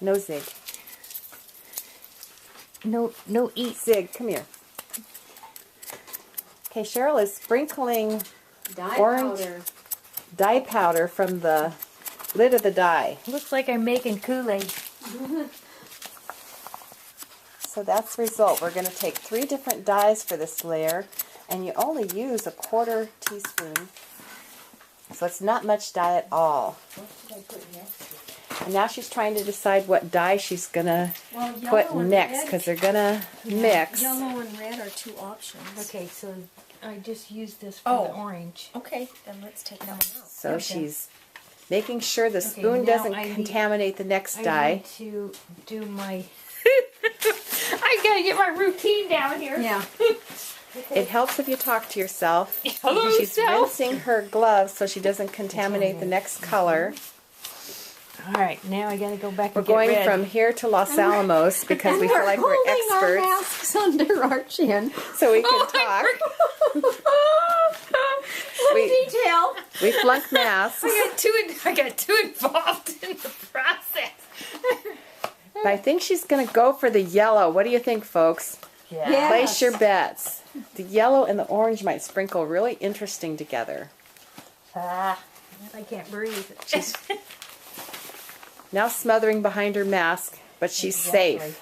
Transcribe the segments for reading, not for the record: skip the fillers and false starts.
No zig. No eat. Zig, come here. Okay, Cheryl is sprinkling orange dye powder from the lid of the dye. Looks like I'm making Kool-Aid. So that's the result. We're going to take 3 different dyes for this layer, and you only use a 1/4 teaspoon. So it's not much dye at all. What should I put next to it? And now she's trying to decide what dye she's going to put next, because they're going to mix. Yellow and red are 2 options. Okay, so I just used this for the orange. Okay, then let's take that one out. So she's making sure the spoon doesn't contaminate the next dye. I need to do my... I gotta get my routine down here. Yeah. It helps if you talk to yourself. Hello, She's rinsing her gloves so she doesn't contaminate the next color. Alright, now I gotta go back We're and get going red. from here to Los Alamos because we feel like we're holding our experts, masks under our chin. so we can talk. Detail. We flunked masks. I got too involved in the process. But I think she's going to go for the yellow. What do you think, folks? Yeah. Place your bets. The yellow and the orange might sprinkle really interesting together. I can't breathe. She's now smothering behind her mask, but she's safe.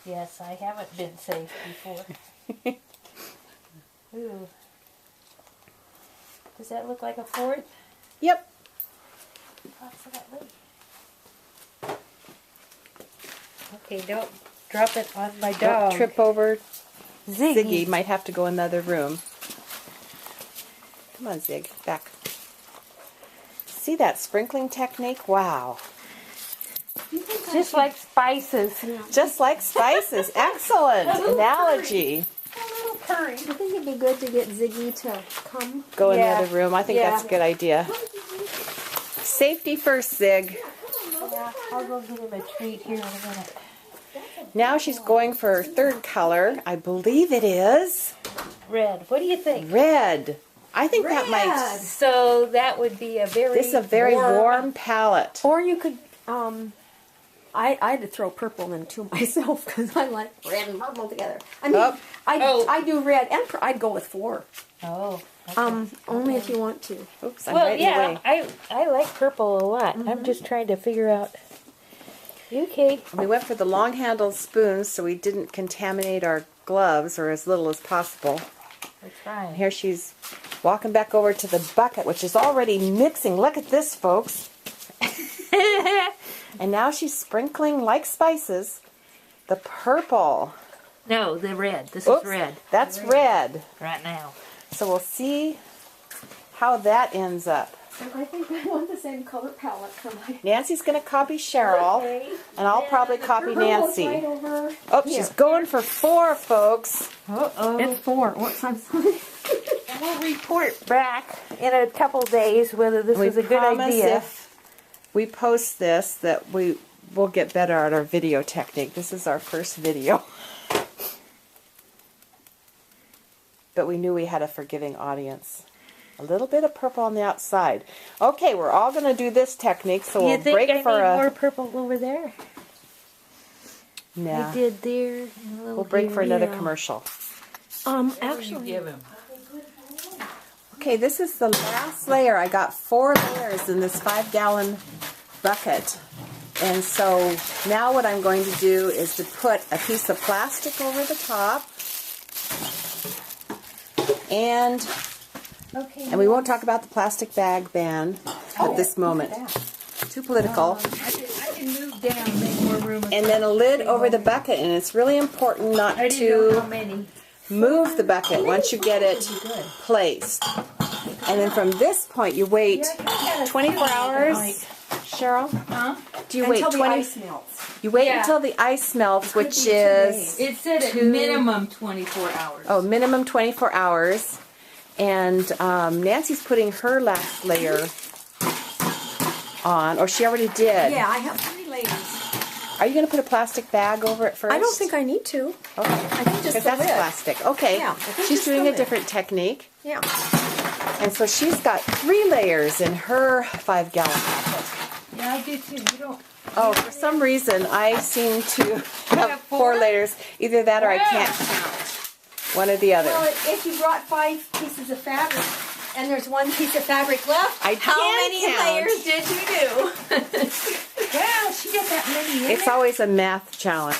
Yes, I haven't been safe before. Ooh. Does that look like a 4th? Yep. Approximately. Okay, don't drop it on my dog. Don't trip over Ziggy. Ziggy. Might have to go in the other room. Come on, Zig. Back. See that sprinkling technique? Wow. Just like spices. Just like spices. Excellent analogy. I think it'd be good to get Ziggy to come. Go in the other room. I think that's a good idea. Safety first, Zig. Yeah, I'll go get him a treat here in a minute. Now she's going for her 3rd color. I believe it is Red. What do you think? red. I think that might... So that would be a very This is a very warm palette. Or you could, I had to throw purple in too myself because I like red and purple together. I mean, I do red and I'd go with 4. Oh. Okay. Only if you want to. Oops, I'm Well, right in the yeah, way. I like purple a lot. I'm just trying to figure out. Okay. We went for the long-handled spoons so we didn't contaminate our gloves, or as little as possible. We're trying. Here she's walking back over to the bucket, which is already mixing. Look at this, folks. And now she's sprinkling, like spices, the purple. No, the red. This Oops, is red. That's red. Right now. So we'll see how that ends up. I think I want the same color palette for my... Nancy's going to copy Cheryl, and I'll probably copy Nancy. Right over Oh, she's going for 4, folks. Uh-oh. It's 4. Whoops, I'm sorry. We'll report back in a couple days whether this was a good idea. If we post this that we will get better at our video technique. This is our first video. But we knew we had a forgiving audience. A little bit of purple on the outside. Okay, we're all going to do this technique, so we'll break I for need a... more purple over there? Nah. I did there. And a little We'll break here. for another commercial. Actually, Give him. Okay, this is the last layer. I got 4 layers in this 5-gallon bucket. And so now what I'm going to do is to put a piece of plastic over the top. And we won't talk about the plastic bag ban at this moment. Too political. I can move down, make more room. And then a lid over the bucket. And it's really important not I didn't know how to many. move the bucket once you get it placed. And then from this point, you wait 24 hours. Cheryl? Huh? Do you wait until 20? the ice melts. You wait Yeah. until the ice melts, which be 2 is days. It said at minimum 24 hours. minimum 24 hours. And Nancy's putting her last layer on, or she already did. Yeah, I have 3 layers. Are you going to put a plastic bag over it first? I don't think I need to. Okay. I think just Because the that's lid. plastic. Okay. Yeah, I think She's just the doing a lid. different technique. Yeah. And so she's got 3 layers in her 5-gallon bucket. Yeah, I do too. You don't. Oh, for some reason, I seem to have 4 layers. Either that or I can't count. One or the other. Well, if you brought 5 pieces of fabric and there's 1 piece of fabric left, how many layers did you do? Wow, she got that many in It's there? always a math challenge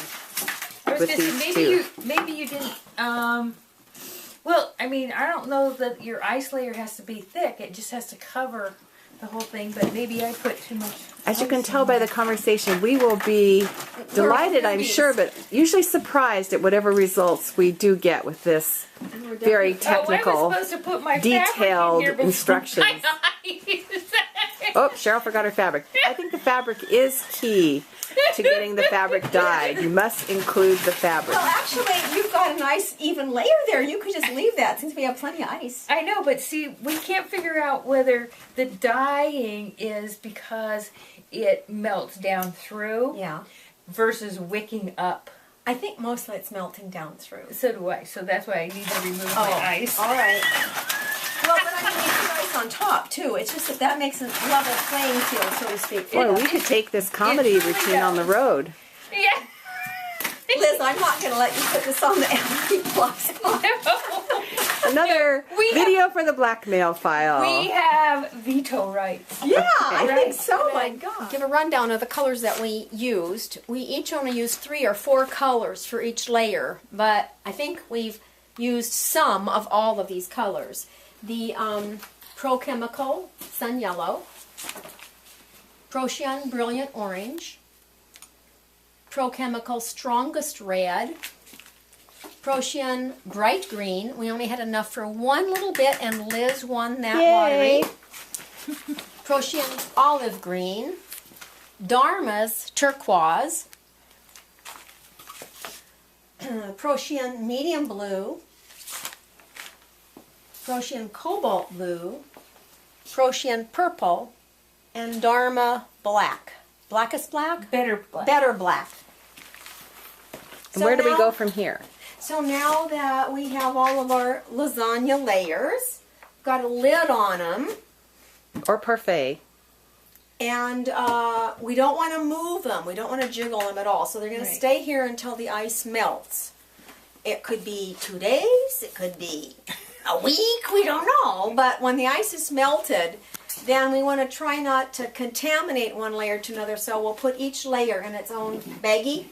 with these two. Maybe you didn't, well, I mean, I don't know that your ice layer has to be thick. It just has to cover the whole thing, but maybe I put too much. As you can tell by the conversation, we will be delighted, I'm sure, but usually surprised at whatever results we do get with this very technical, I was supposed to put my detailed fabric in here instructions. Oh, Cheryl forgot her fabric. I think the fabric is key to getting the fabric dyed. You must include the fabric. Well, actually, you've got a nice even layer there. You could just leave that since we have plenty of ice. I know, but see, we can't figure out whether the dyeing is because it melts down through versus wicking up. I think mostly it's melting down through. So do I. So that's why I need to remove my ice. All right. Well, but I mean, you put ice on top, too. It's just that makes a level playing field, so to speak. Boy, we could take this comedy routine on the road. Yeah. Liz, I'm not going to let you put this on the MP Plus. Another video for the blackmail file. We have veto rights. Yeah, I think so. My God. Give a rundown of the colors that we used. We each only used 3 or 4 colors for each layer, but I think we've used some of all of these colors. The Pro Chemical Sun Yellow, Procyon Brilliant Orange, Pro Chemical Strongest Red, Procyon Bright Green. We only had enough for one little bit, and Liz won that lottery. Procyon Olive Green, Dharma's Turquoise, Procyon Medium Blue, Procyon Cobalt Blue, Procyon Purple, and Dharma Black. Blackest Black? Better black. Better Black. And where do we go from here? So now that we have all of our lasagna layers, got a lid on them, Or parfait. and we don't want to move them. We don't want to jiggle them at all. So they're going to stay here until the ice melts. It could be 2 days. It could be a week. We don't know. But when the ice is melted, then we want to try not to contaminate one layer to another. So we'll put each layer in its own baggie.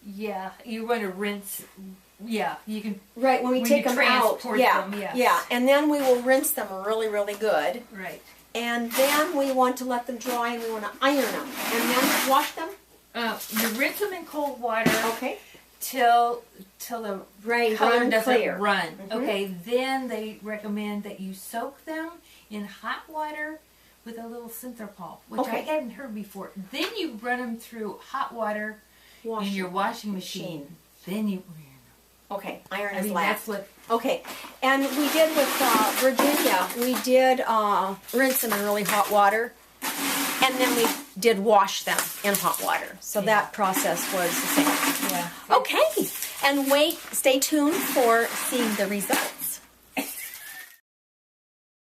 Yeah, you want to rinse. Yeah, you can. Right, when we take them out. Transport Yeah, them, yes. yeah. And then we will rinse them really, really good. Right. And then we want to let them dry and we want to iron them. And then wash them. You rinse them in cold water. Okay. Till the Right, color run doesn't clear. run. Mhm. Okay, then they recommend that you soak them in hot water with a little synthropol, which Okay. I hadn't heard before. Then you run them through hot water in your washing machine. Then you Okay, iron I is mean, last. that's what. Okay, and we did with Virginia, we did rinse them in really hot water, and then we did wash them in hot water. So that process was the same. Yeah. Okay, and stay tuned for seeing the results.